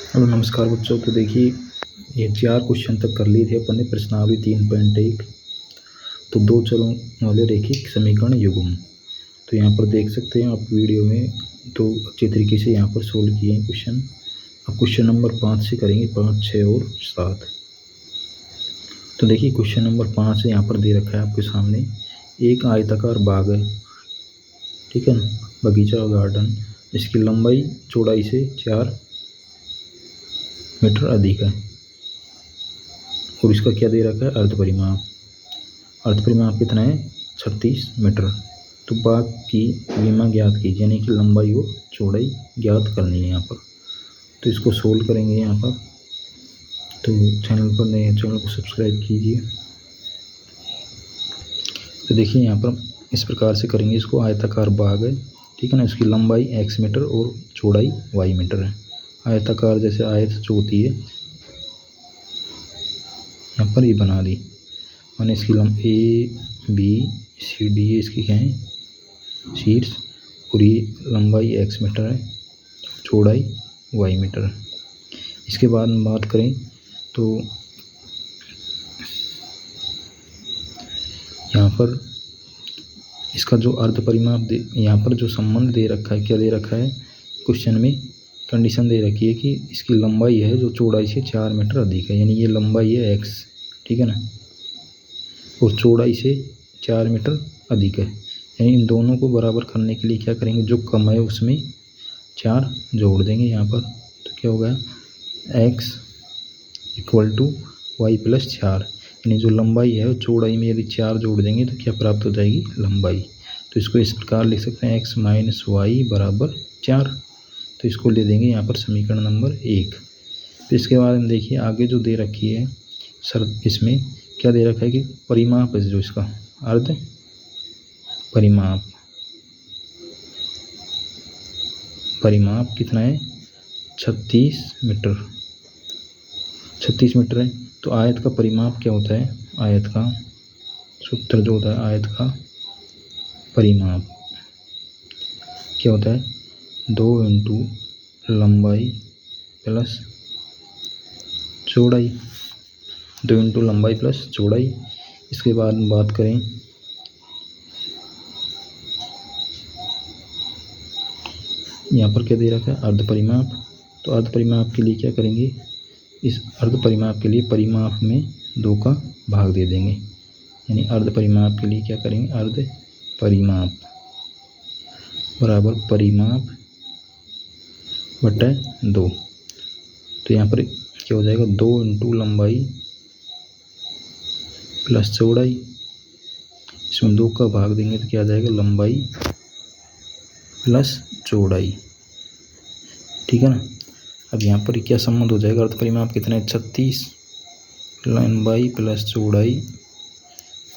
Hello नमस्कार बच्चों। तो देखिए ये 4 क्वेश्चन तक कर लिए थे अपन ने प्रश्नावली 3.1। तो 2 चरों वाले रैखिक समीकरण युग्म। तो यहाँ पर देख सकते हैं आप वीडियो में, तो अच्छे तरीके से यहाँ पर सोल्व किए हैं क्वेश्चन। अब क्वेश्चन नंबर 5 से करेंगे, 5, 6 और 7। तो देखिए क्वेश्चन नंबर 5 यहाँ पर दे रखा है आपके सामने, एक आयताकार बाग है, ठीक है ना, बगीचा और गार्डन, इसकी लंबाई चौड़ाई से 4 मीटर अधिक है और इसका क्या दे रखा है, अर्ध परिमाप। अर्ध परिमाप कितना है, 36 मीटर। तो बाग की विमा ज्ञात कीजिए, यानी कि लंबाई और चौड़ाई ज्ञात करनी है यहाँ पर। तो इसको सोल्व करेंगे यहाँ पर। तो चैनल पर नए हैं, चैनल को सब्सक्राइब कीजिए। तो देखिए यहाँ पर इस प्रकार से करेंगे इसको। आयताकार बाग है, ठीक है ना, इसकी लंबाई x मीटर और चौड़ाई y मीटर है। आयताकार जैसे आयत जो होती है यहाँ पर ये बना दी, मैंने इसकी A B C D इसकी क्या है, शीर्ष, और ये लंबाई x मीटर है, चौड़ाई y मीटर है। इसके बाद हम बात करें तो यहाँ पर इसका जो अर्ध परिमाप यहाँ पर जो संबंध दे रखा है, क्या दे रखा है क्वेश्चन में, कंडीशन दे रखी है कि इसकी लंबाई है जो चौड़ाई से 4 मीटर अधिक है, यानी ये लंबाई है x, ठीक है ना, और चौड़ाई से 4 मीटर अधिक है। यानी इन दोनों को बराबर करने के लिए क्या करेंगे, जो कम है उसमें 4 जोड़ देंगे यहाँ पर। तो क्या होगा, x = y + 4, यानी जो लंबाई है चौड़ाई में यदि 4 जोड़ देंगे तो क्या प्राप्त हो जाएगी, लंबाई। तो इसको इस प्रकार लिख सकते हैं, x - y = 4। तो इसको ले देंगे यहाँ पर समीकरण नंबर 1। तो इसके बाद हम देखिए आगे जो दे रखी है शर्त, इसमें क्या दे रखा है कि परिमाप है जो इसका अर्ध परिमाप कितना है, 36 मीटर। 36 मीटर है। तो आयत का परिमाप क्या होता है, आयत का सूत्र जो होता है, आयत का परिमाप क्या होता है, 2 × लंबाई प्लस चौड़ाई, 2 × लंबाई प्लस चौड़ाई। इसके बाद बात करें यहाँ पर क्या दे रखा है, अर्ध परिमाप। तो अर्ध परिमाप के लिए क्या करेंगे, इस अर्ध परिमाप के लिए परिमाप में 2 का भाग दे देंगे, यानी अर्ध परिमाप के लिए क्या करेंगे, अर्ध परिमाप बराबर परिमाप बटा 2। तो यहाँ पर क्या हो जाएगा, 2 × लंबाई प्लस चौड़ाई, इसमें 2 का भाग देंगे तो क्या आ जाएगा, लंबाई प्लस चौड़ाई, ठीक है ना। अब यहाँ पर क्या संबंध हो जाएगा, अर्ध परिमाप कितना है, 36, लंबाई प्लस चौड़ाई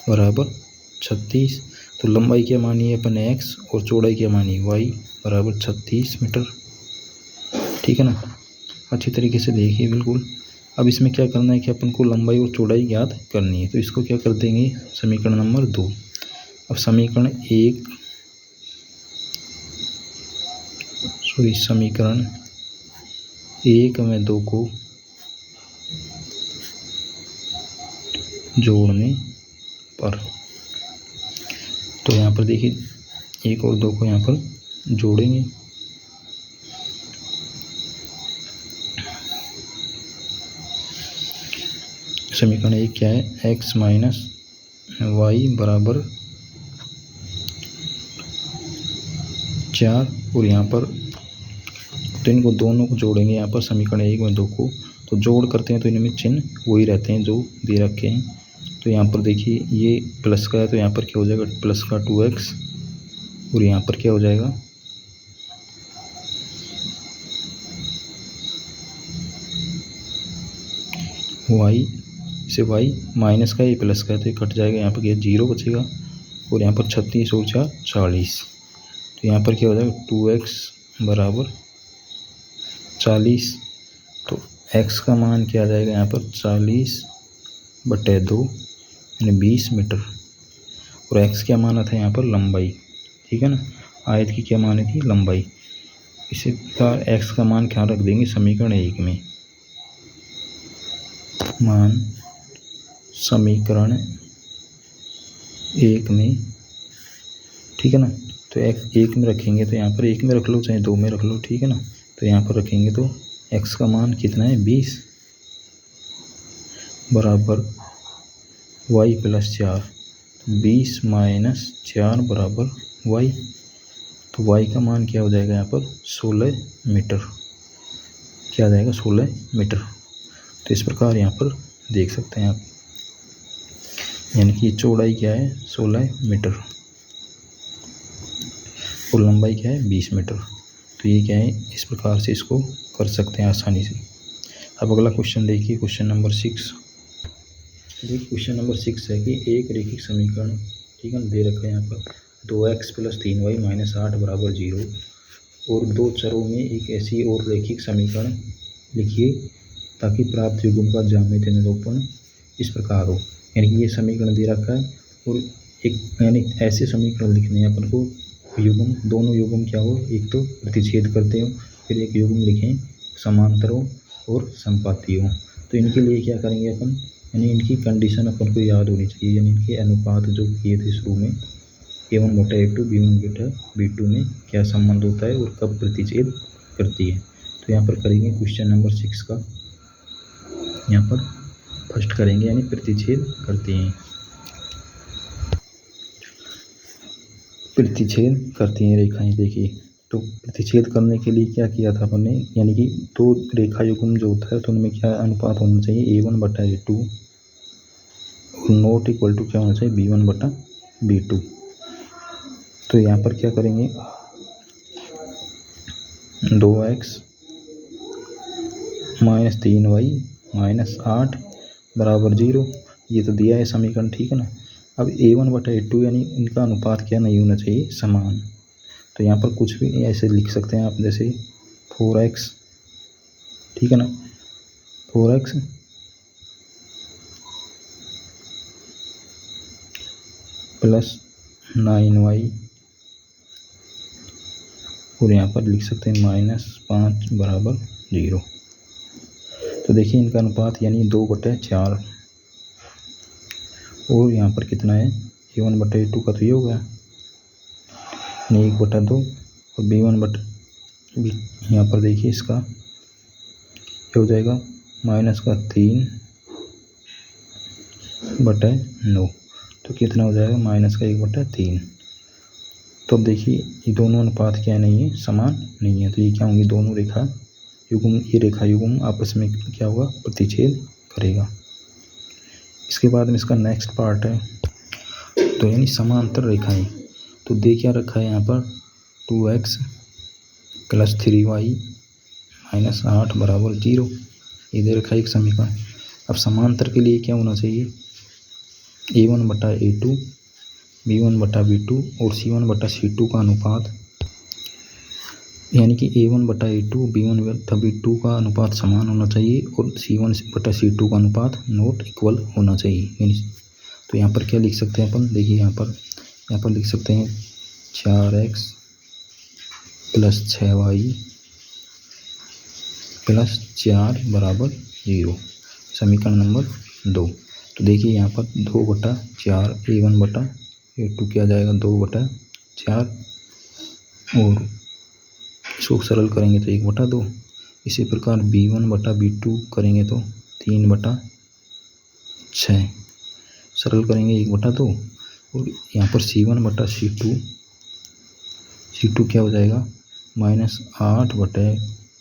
बराबर 36। तो लंबाई क्या मानी है अपन ने, x, और चौड़ाई क्या मानी, y बराबर 36 मीटर, ठीक है ना। अच्छी तरीके से देखिए बिल्कुल। अब इसमें क्या करना है कि अपन को लंबाई और चौड़ाई ज्ञात करनी है। तो इसको क्या कर देंगे, समीकरण नंबर 2। अब समीकरण 1 में 2 को जोड़ने पर, तो यहाँ पर देखिए 1 और 2 को यहाँ पर जोड़ेंगे। समीकरण 1 क्या है, x - y = 4, और यहाँ पर तो इनको दोनों को जोड़ेंगे यहाँ पर समीकरण 1 में 2 को। तो जोड़ करते हैं तो इनमें चिन्ह वही रहते हैं जो दे रखे हैं। तो यहाँ पर देखिए ये प्लस का है, तो यहाँ पर क्या हो जाएगा, प्लस का 2x, और यहाँ पर क्या हो जाएगा, y से y, माइनस का, ये प्लस का है तो ये कट जाएगा, यहाँ पर क्या 0 बचेगा, और यहाँ पर 36 और 4 40। तो यहाँ पर क्या हो जाएगा, 2x = 40। तो x का मान क्या आ जाएगा यहाँ पर, 40/2, यानी 20 मीटर। और x क्या माना था यहाँ पर, लंबाई, ठीक है ना, आयत की क्या मानी थी, लंबाई। इसी प्रकार x का मान क्या रख देंगे समीकरण 1 में, मान समीकरण 1 में, ठीक है ना। तो x 1 में रखेंगे तो यहाँ पर 1 में रख लो चाहे 2 में रख लो, ठीक है ना। तो यहाँ पर रखेंगे तो x का मान कितना है 20 बराबर y + 4, 20 - 4 बराबर y। तो y का मान क्या हो जाएगा यहाँ पर 16 मीटर, क्या आ जाएगा 16 मीटर। तो इस प्रकार यहाँ पर देख सकते हैं आप, यानी कि चौड़ाई क्या है 16 मीटर और लंबाई क्या है 20 मीटर। तो ये क्या है, इस प्रकार से इसको कर सकते हैं आसानी से। अब अगला क्वेश्चन देखिए, क्वेश्चन नंबर 6। देखिए क्वेश्चन नंबर 6 है कि एक रैखिक समीकरण, ठीक है, दे रखा है यहाँ पर 2x + 3y - 8 बराबर 0 और दो चरों में एक ऐसी और रैखिक समीकरण लिखिए ताकि प्राप्त युग्म का ज्यामितीय निरूपण इस प्रकार हो। यानी कि ये समीकरण दे रखा है और एक यानी ऐसे समीकरण लिखने हैं अपन को, युग्म दोनों युग्म क्या हो, एक तो प्रतिच्छेद करते हो, फिर एक युग्म लिखें समांतर हो और संपाती हो। तो इनके लिए क्या करेंगे अपन, यानी इनकी कंडीशन अपन को याद होनी चाहिए, यानी इनके अनुपात जो किए थे शुरू में, A1/A2 B1/B2 में क्या संबंध होता है और कब प्रतिच्छेद करती है। तो यहाँ पर करेंगे क्वेश्चन नंबर 6 का, यहाँ पर फर्स्ट करेंगे यानी प्रतिच्छेद करती हैं, प्रतिच्छेद करती हैं रेखाएं। देखिए तो प्रतिच्छेद करने के लिए क्या किया था अपन ने, यानी कि दो रेखा युग्म जो होता है तो उनमें क्या अनुपात होना चाहिए A1/A2 और नॉट इक्वल टू क्या होना चाहिए B1/B2। तो यहाँ पर क्या करेंगे 2x - 3y - 8 बराबर 0, ये तो दिया है समीकरण, ठीक है ना। अब A1/A2 यानी इनका अनुपात क्या नहीं होना चाहिए समान। तो यहाँ पर कुछ भी ऐसे लिख सकते हैं आप, जैसे 4x, ठीक है ना, 4x + 9y और यहाँ पर लिख सकते हैं -5 बराबर 0। तो देखिए इनका अनुपात यानी 2/4 और यहाँ पर कितना है A1/A2 का तो ये होगा 1/2 और B1/B यहाँ पर देखिए इसका क्या हो जाएगा -3/9। तो कितना हो जाएगा -1/3। तो अब देखिए ये दोनों अनुपात क्या नहीं है समान नहीं है, तो ये क्या होंगे दोनों रेखा युग्म, ये रेखा युग्म आपस में क्या होगा प्रतिच्छेद करेगा। इसके बाद में इसका नेक्स्ट पार्ट है, तो यानी समांतर रेखाएं। तो दे क्या रखा है यहाँ पर 2x + 3y - 8 बराबर 0, ये दे रखा है एक समीकरण। अब समांतर के लिए क्या होना चाहिए A1/A2 B1/B2 और C1/C2 का अनुपात, यानी कि A1/A2 B1/B2 का अनुपात समान होना चाहिए और C1/C2 का अनुपात नॉट इक्वल होना चाहिए। तो यहाँ पर क्या लिख सकते हैं अपन, देखिए यहाँ पर लिख सकते हैं 4x + 6y + 4 बराबर 0, समीकरण नंबर 2। तो देखिए यहाँ पर 2/4 A1/A2 क्या जाएगा 2/4 और इसको सरल करेंगे तो 1/2। इसी प्रकार B1/B2 करेंगे तो 3/6, सरल करेंगे 1/2 और यहाँ पर C1/C2 क्या हो जाएगा -8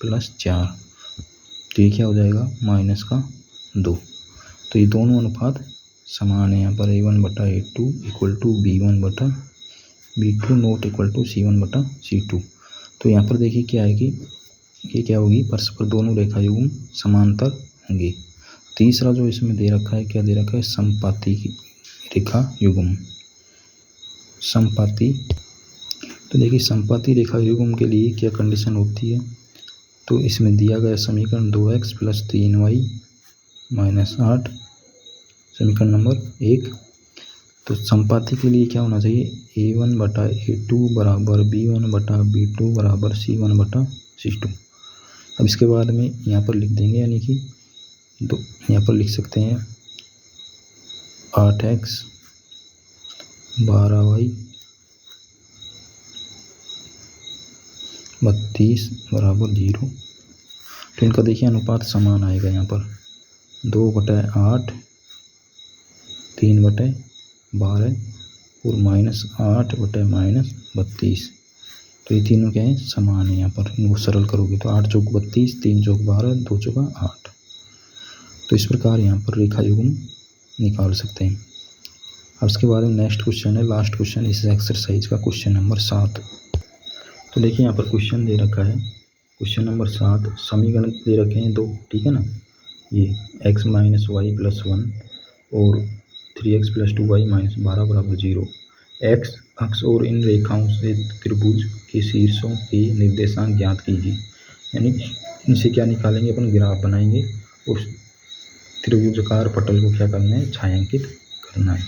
+ 4, तो ये क्या हो जाएगा -2। तो ये दोनों अनुपात समान है यहाँ पर A1/A2 = B1/B2 not equal to C1/C2। तो यहाँ पर देखिए क्या आएगी, ये क्या होगी परस्पर दोनों रेखा युग्म समांतर होंगे। तीसरा जो इसमें दे रखा है, क्या दे रखा है संपाती रेखा युग्म, संपाती। तो देखिए संपाती रेखा युग्म के लिए क्या कंडीशन होती है, तो इसमें दिया गया समीकरण 2x + 3y - 8, समीकरण नंबर 1। तो संपाती के लिए क्या होना चाहिए A1/A2 बराबर B1/B2 बराबर C1/C2 C2। अब इसके बाद में यहाँ पर लिख देंगे, यानी कि यहाँ पर लिख सकते हैं 8x 12y 32 बराबर 0। तो इनका देखिए अनुपात समान आएगा यहाँ पर 2/8 3/12 और -8/-32। तो ये तीनों क्या है, समान है। यहाँ पर इनको सरल करोगे तो 8 चौक 32, 3 चौक 12, 2 चौका 8। तो इस प्रकार यहाँ पर रेखा युग्म निकाल सकते हैं। अब इसके बाद में नेक्स्ट क्वेश्चन है, लास्ट क्वेश्चन इस एक्सरसाइज का, क्वेश्चन नंबर 7। तो देखिए यहाँ पर क्वेश्चन दे रखा है, क्वेश्चन नंबर 7। समीकरण दे रखे हैं 2, ठीक है ना। ये x - y + 1 और 3x + 2y - 12 बराबर 0। x अक्ष और इन रेखाओं से त्रिभुज के शीर्षों के निर्देशांक ज्ञात कीजिए। यानी इनसे क्या निकालेंगे, अपन ग्राफ बनाएंगे और त्रिभुजाकार पटल को क्या करना है, छायांकित करना है।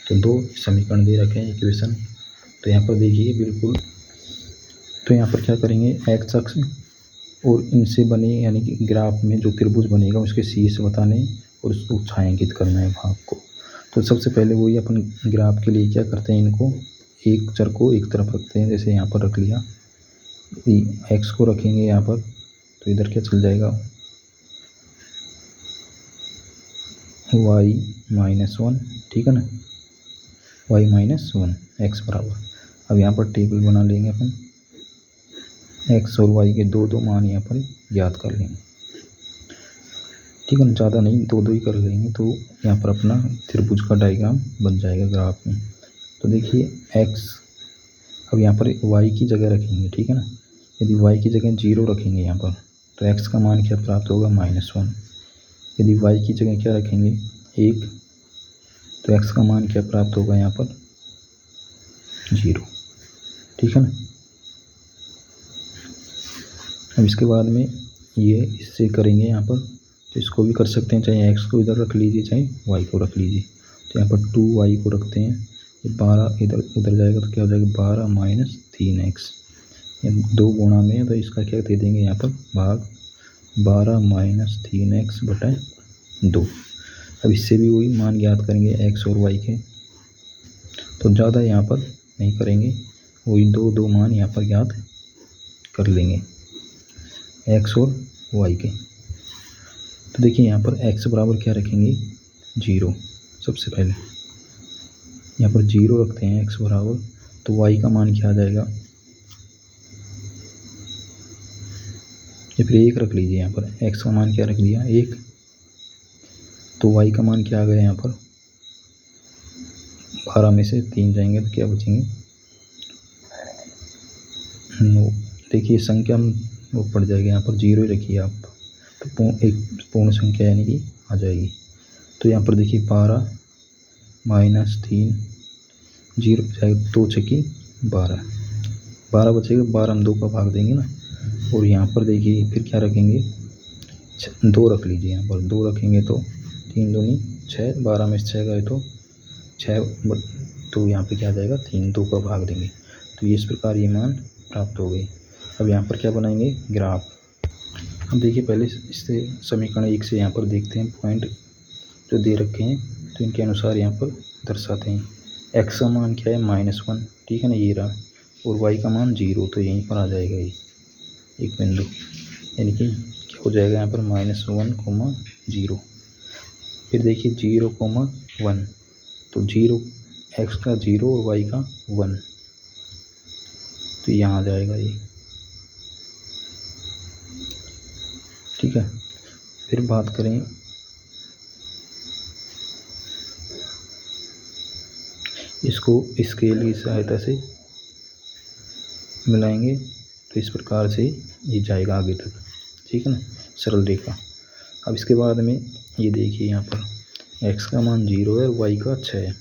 तो 2 समीकरण दे रखे हैं, इक्वेशन। तो यहाँ पर देखिए बिल्कुल, तो यहाँ पर क्या करेंगे, x अक्ष और इनसे बने यानी कि ग्राफ में जो त्रिभुज बनेगा उसके शीर्ष बताने और उसको छायांकित करना है भाग को। तो सबसे पहले वही अपन ग्राफ के लिए क्या करते हैं, इनको एक चर को एक तरफ रखते हैं। जैसे यहाँ पर रख लिया, x को रखेंगे यहाँ पर, तो इधर क्या चल जाएगा, y - 1, ठीक है ना, y - 1 x बराबर। अब यहाँ पर टेबल बना लेंगे अपन, x और y के 2 मान यहाँ पर याद कर लेंगे, ठीक है ना, ज़्यादा नहीं, 2 ही कर लेंगे। तो यहाँ पर अपना त्रिभुज का डायग्राम बन जाएगा ग्राफ में। तो देखिए x, अब यहाँ पर y की जगह रखेंगे, ठीक है ना। यदि y की जगह 0 रखेंगे यहाँ पर, तो x का मान क्या प्राप्त होगा, -1। यदि y की जगह क्या रखेंगे, 1, तो x का मान क्या प्राप्त होगा यहाँ पर, 0, ठीक है ना। अब इसके बाद में ये इससे करेंगे यहाँ पर, तो इसको भी कर सकते हैं, चाहे x को इधर रख लीजिए चाहे y को रख लीजिए। तो यहाँ पर 2y को रखते हैं, ये 12 इधर उधर जाएगा तो क्या हो जाएगा, 12 - 3x। ये 2 गुणा में है, तो इसका क्या दे देंगे यहाँ पर भाग, 12 - 3x/2। अब इससे भी वही मान ज्ञात करेंगे x और y के, तो ज़्यादा यहाँ पर नहीं करेंगे, वही 2 मान यहाँ पर ज्ञात कर लेंगे x और y के। तो देखिए यहाँ पर x बराबर क्या रखेंगे, 0। सबसे पहले यहाँ पर 0 रखते हैं x बराबर, तो y का मान क्या आ जाएगा, या फिर 1 रख लीजिए। यहाँ पर x का मान क्या रख दिया, 1, तो y का मान क्या आ गया यहाँ पर, 12 में से 3 जाएंगे तो क्या बचेंगे, 9। देखिए संख्या वो पड़ जाएगी, यहाँ पर 0 ही रखिए आप, तो एक पूर्ण संख्या यानी कि आ जाएगी। तो यहाँ पर देखिए 12 - 3, 0 जाएगा, 2 छक्की 12, 12 बचेगा, 12 हम 2 का भाग देंगे ना। और यहाँ पर देखिए फिर क्या रखेंगे, 2 रख लीजिए। यहाँ पर 2 रखेंगे तो 3 दूनी 6, 12 में से 6 गए तो 6, तो यहाँ पे क्या आ जाएगा, 3, 2 का भाग देंगे। तो इस प्रकार ये मान प्राप्त हो गए। अब यहाँ पर क्या बनाएंगे, ग्राफ। अब देखिए पहले इससे समीकरण 1 से यहाँ पर देखते हैं, पॉइंट जो दे रखे हैं तो इनके अनुसार यहाँ पर दर्शाते हैं। x का मान क्या है, -1, ठीक है ना, ये रहा, और y का मान 0, तो यहीं पर आ जाएगा ये एक बिंदु, यानी कि क्या हो जाएगा यहाँ पर -1, 0। फिर देखिए 0, 1, तो 0, x का 0 और y का 1, तो यहाँ आ जाएगा ये, ठीक है। फिर बात करें इसको स्केल की सहायता से मिलाएंगे, तो इस प्रकार से ये जाएगा आगे तक, ठीक है ना, सरल रेखा। अब इसके बाद में ये देखिए यहाँ पर x का मान 0 है और y का 6 है,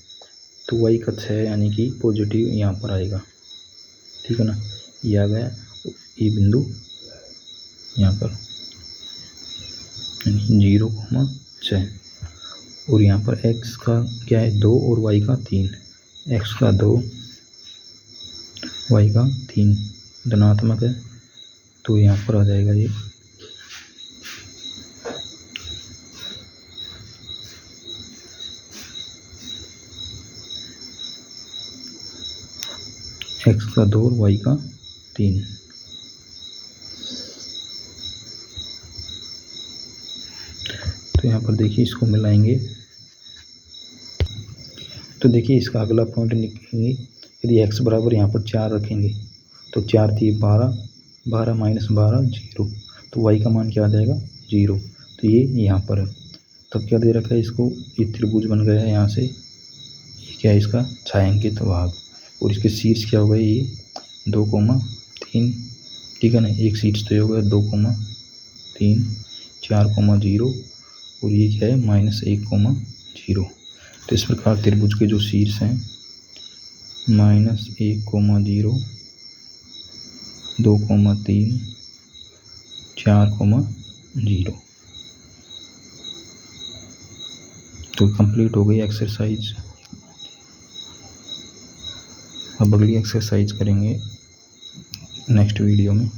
तो y का 6 यानी कि पॉजिटिव यहाँ पर आएगा, ठीक है ना, ये आ गया ये बिंदु यहाँ पर 0,6, और यहाँ पर x का क्या है, 2 और y का 3, x का 2 y का 3 धनात्मक है, तो यहाँ पर आ जाएगा ये x का 2 और y का 3। तो यहाँ पर देखिए इसको मिलाएंगे तो देखिए इसका अगला पॉइंट लिखेंगे। यदि x बराबर यहाँ पर 4 रखेंगे तो 4 थी 12, 12 माइनस 12 0, तो y का मान क्या आ जाएगा 0। तो ये यहाँ पर है। तब क्या दे रखा है इसको, ये त्रिभुज बन गया है यहाँ से, ये क्या है इसका छायांकित भाग, और इसके शीर्ष क्या हो गए ये 2,3, ठीक है ना। एक शीर्ष तो हो गया 2,3, 4,0 और ये क्या है -1,0। तो इस प्रकार त्रिभुज के जो शीर्ष हैं -1,0, 2,3, 4,0। तो कंप्लीट हो गई एक्सरसाइज। अब अगली एक्सरसाइज करेंगे नेक्स्ट वीडियो में।